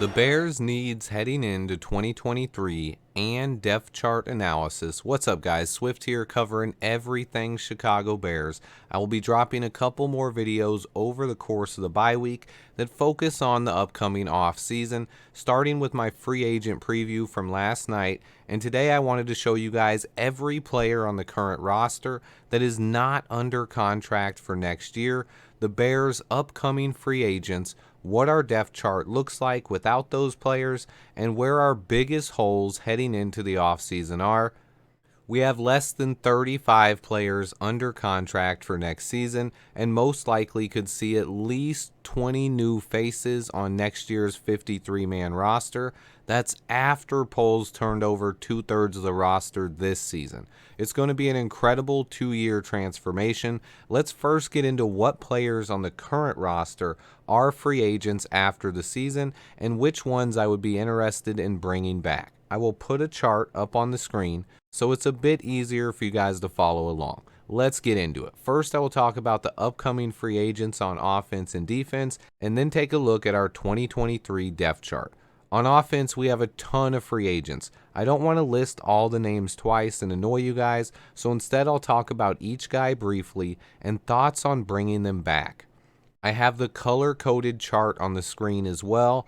The Bears' needs heading into 2023 and depth chart analysis. What's up, guys? Swift here covering everything Chicago Bears. I will be dropping a couple more videos over the course of the bye week that focus on the upcoming off season, starting with my free agent preview from last night. And today I wanted to show you guys every player on the current roster that is not under contract for next year, the Bears' upcoming free agents, what our depth chart looks like without those players, and where our biggest holes heading into the offseason are. We have less than 35 players under contract for next season, and most likely could see at least 20 new faces on next year's 53-man roster. That's after Poles turned over 2/3 of the roster this season. It's going to be an incredible 2-year transformation. Let's first get into what players on the current roster are free agents after the season, and which ones I would be interested in bringing back. I will put a chart up on the screen so it's a bit easier for you guys to follow along. Let's get into it. First, I will talk about the upcoming free agents on offense and defense, and then take a look at our 2023 depth chart. On offense, we have a ton of free agents. I don't want to list all the names twice and annoy you guys, so instead I'll talk about each guy briefly and thoughts on bringing them back. I have the color-coded chart on the screen as well.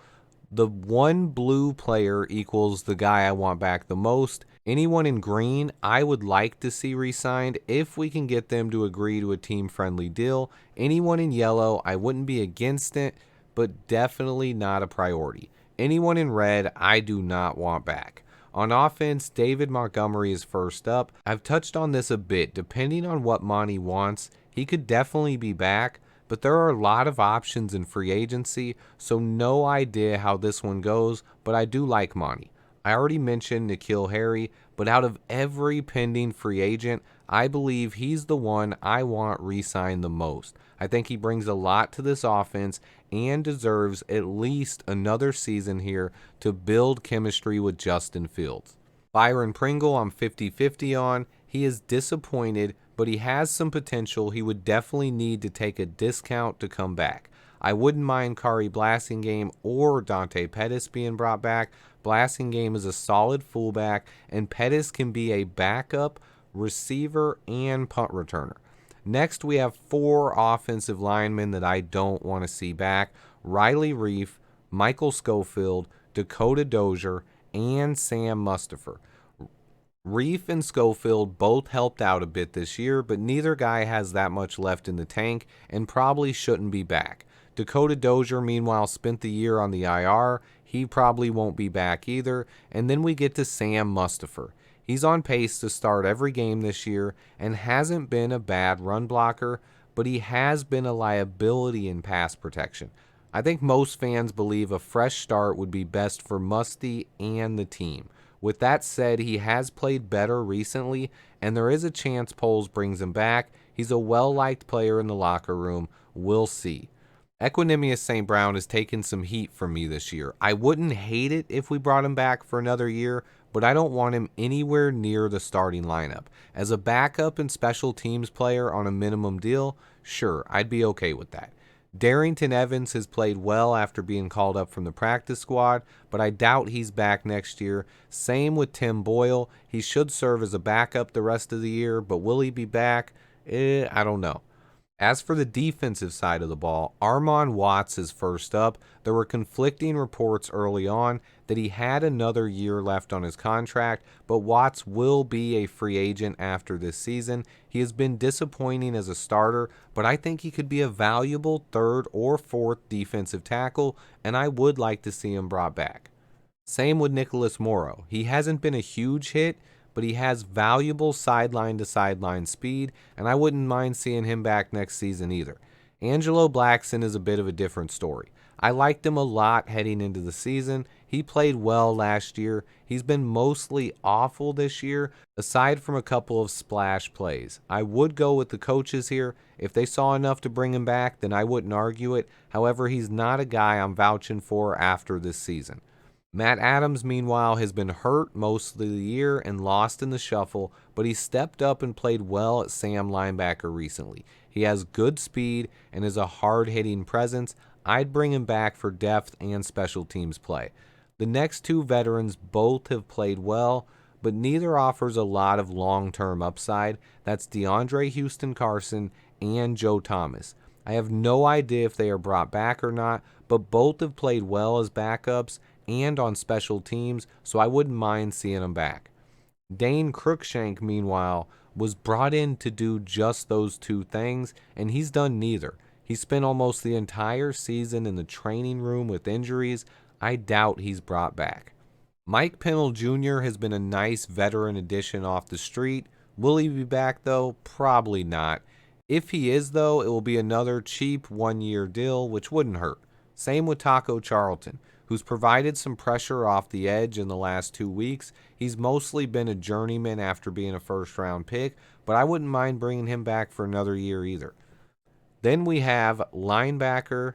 The one blue player equals the guy I want back the most. Anyone in green, I would like to see re-signed if we can get them to agree to a team-friendly deal. Anyone in yellow, I wouldn't be against it, but definitely not a priority. Anyone in red, I do not want back. On offense, David Montgomery is first up. I've touched on this a bit. Depending on what Monty wants, he could definitely be back, but there are a lot of options in free agency, so no idea how this one goes, but I do like Monty. I already mentioned N'Keal Harry, but out of every pending free agent, I believe he's the one I want re-signed the most. I think he brings a lot to this offense and deserves at least another season here to build chemistry with Justin Fields. Byron Pringle, I'm 50-50 on. He is disappointed, but he has some potential. He would definitely need to take a discount to come back. I wouldn't mind Khari Blasingame or Dante Pettis being brought back. Blasingame is a solid fullback, and Pettis can be a backup, receiver, and punt returner. Next, we have 4 offensive linemen that I don't want to see back: Riley Reiff, Michael Schofield, Dakota Dozier, and Sam Mustipher. Reiff and Schofield both helped out a bit this year, but neither guy has that much left in the tank and probably shouldn't be back. Dakota Dozier, meanwhile, spent the year on the IR. He probably won't be back either. And then we get to Sam Mustipher. He's on pace to start every game this year and hasn't been a bad run blocker, but he has been a liability in pass protection. I think most fans believe a fresh start would be best for Musty and the team. With that said, he has played better recently, and there is a chance Poles brings him back. He's a well-liked player in the locker room. We'll see. Equanimeous St. Brown has taken some heat from me this year. I wouldn't hate it if we brought him back for another year, but I don't want him anywhere near the starting lineup. As a backup and special teams player on a minimum deal, sure, I'd be okay with that. Darrington Evans has played well after being called up from the practice squad, but I doubt he's back next year. Same with Tim Boyle. He should serve as a backup the rest of the year, but will he be back? I don't know. As for the defensive side of the ball, Armon Watts is first up. There were conflicting reports early on that he had another year left on his contract, but Watts will be a free agent after this season. He has been disappointing as a starter, but I think he could be a valuable 3rd or 4th defensive tackle, and I would like to see him brought back. Same with Nicholas Morrow. He hasn't been a huge hit, but he has valuable sideline-to-sideline speed, and I wouldn't mind seeing him back next season either. Angelo Blackson is a bit of a different story. I liked him a lot heading into the season. He played well last year. He's been mostly awful this year, aside from a couple of splash plays. I would go with the coaches here. If they saw enough to bring him back, then I wouldn't argue it. However, he's not a guy I'm vouching for after this season. Matt Adams, meanwhile, has been hurt most of the year and lost in the shuffle, but he stepped up and played well at Sam linebacker recently. He has good speed and is a hard-hitting presence. I'd bring him back for depth and special teams play. The next two veterans both have played well, but neither offers a lot of long-term upside. That's DeAndre Houston Carson and Joe Thomas. I have no idea if they are brought back or not, but both have played well as backups and on special teams, so I wouldn't mind seeing them back. Dane Cruikshank, meanwhile, was brought in to do just those two things, and he's done neither. He spent almost the entire season in the training room with injuries. I doubt he's brought back. Mike Pennell Jr. has been a nice veteran addition off the street. Will he be back, though? Probably not. If he is, though, it will be another cheap one-year deal, which wouldn't hurt. Same with Taco Charlton, who's provided some pressure off the edge in the last 2 weeks. He's mostly been a journeyman after being a first-round pick, but I wouldn't mind bringing him back for another year either. Then we have linebacker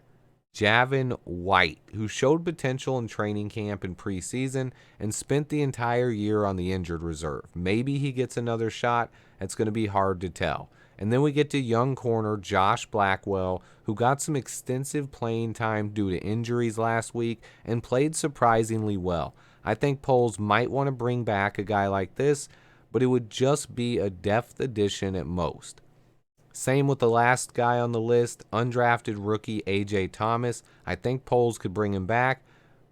Javin White, who showed potential in training camp and preseason and spent the entire year on the injured reserve. Maybe he gets another shot. It's going to be hard to tell. And then we get to young corner Josh Blackwell, who got some extensive playing time due to injuries last week and played surprisingly well. I think Poles might want to bring back a guy like this, but it would just be a depth addition at most. Same with the last guy on the list, undrafted rookie A.J. Thomas. I think Poles could bring him back,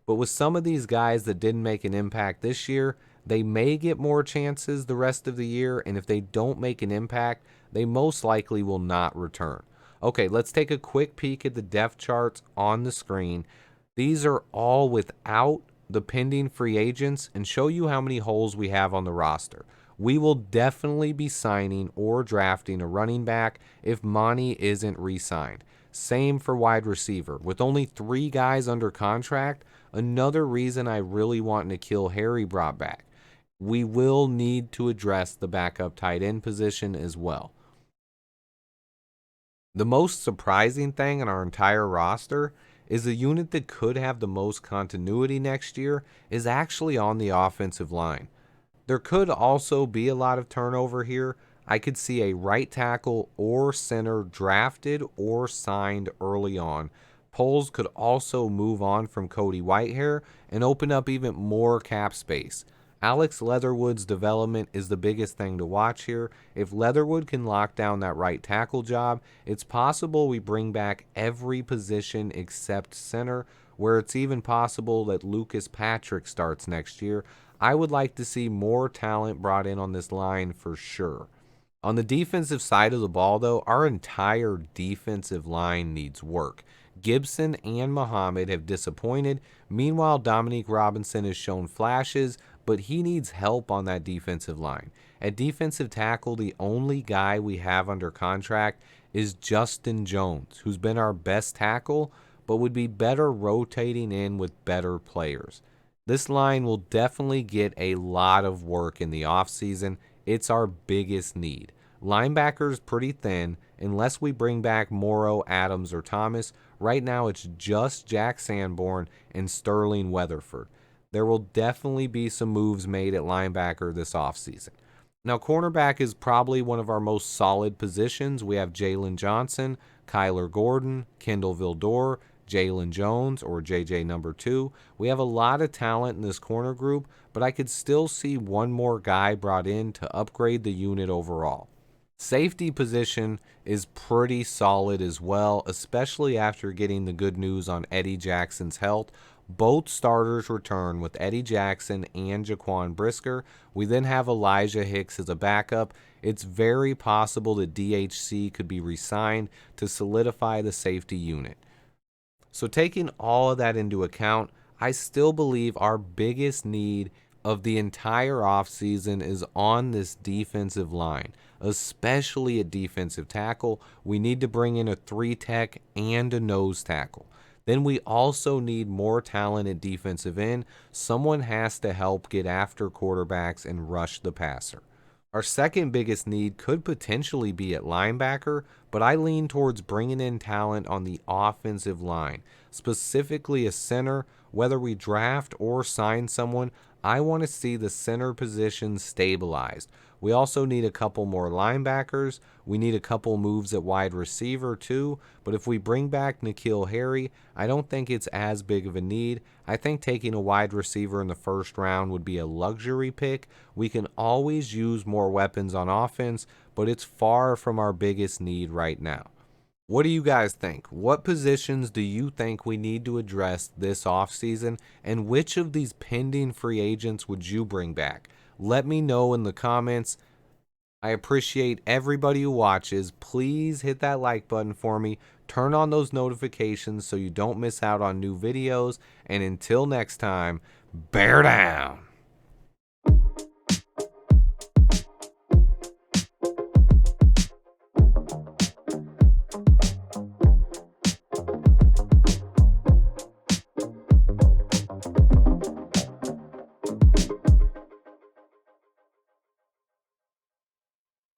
but with some of these guys that didn't make an impact this year, they may get more chances the rest of the year, and if they don't make an impact, they most likely will not return. Okay, let's take a quick peek at the depth charts on the screen. These are all without the pending free agents and show you how many holes we have on the roster. We will definitely be signing or drafting a running back if Monty isn't re-signed. Same for wide receiver. With only 3 guys under contract, another reason I really want N'Keal Harry brought back. We will need to address the backup tight end position as well. The most surprising thing in our entire roster is the unit that could have the most continuity next year is actually on the offensive line. There could also be a lot of turnover here. I could see a right tackle or center drafted or signed early on. Poles could also move on from Cody Whitehair and open up even more cap space. Alex Leatherwood's development is the biggest thing to watch here. If Leatherwood can lock down that right tackle job, it's possible we bring back every position except center, where it's even possible that Lucas Patrick starts next year. I would like to see more talent brought in on this line for sure. On the defensive side of the ball, though, our entire defensive line needs work. Gibson and Muhammad have disappointed. Meanwhile, Dominique Robinson has shown flashes, but he needs help on that defensive line. At defensive tackle, the only guy we have under contract is Justin Jones, who's been our best tackle, but would be better rotating in with better players. This line will definitely get a lot of work in the offseason. It's our biggest need. Linebacker's pretty thin unless we bring back Morrow, Adams, or Thomas. Right now it's just Jack Sanborn and Sterling Weatherford. There will definitely be some moves made at linebacker this offseason. Now, cornerback is probably one of our most solid positions. We have Jalen Johnson, Kyler Gordon, Kendall Vildor, Jalen Jones, or JJ number 2. We have a lot of talent in this corner group, but I could still see one more guy brought in to upgrade the unit overall. Safety position is pretty solid as well, especially after getting the good news on Eddie Jackson's health. Both starters return with Eddie Jackson and Jaquan Brisker. We then have Elijah Hicks as a backup. It's very possible that DHC could be re-signed to solidify the safety unit. So taking all of that into account, I still believe our biggest need of the entire offseason is on this defensive line, especially at defensive tackle. We need to bring in a 3-tech and a nose tackle. Then we also need more talent at defensive end. Someone has to help get after quarterbacks and rush the passer. Our second biggest need could potentially be at linebacker, but I lean towards bringing in talent on the offensive line, specifically a center. whether we draft or sign someone, I want to see the center position stabilized. We also need a couple more linebackers. We need a couple moves at wide receiver too. But if we bring back N'Keal Harry, I don't think it's as big of a need. I think taking a wide receiver in the first round would be a luxury pick. We can always use more weapons on offense, but it's far from our biggest need right now. What do you guys think? What positions do you think we need to address this offseason? And which of these pending free agents would you bring back? Let me know in the comments. I appreciate everybody who watches. Please hit that like button for me. Turn on those notifications so you don't miss out on new videos. And until next time, bear down.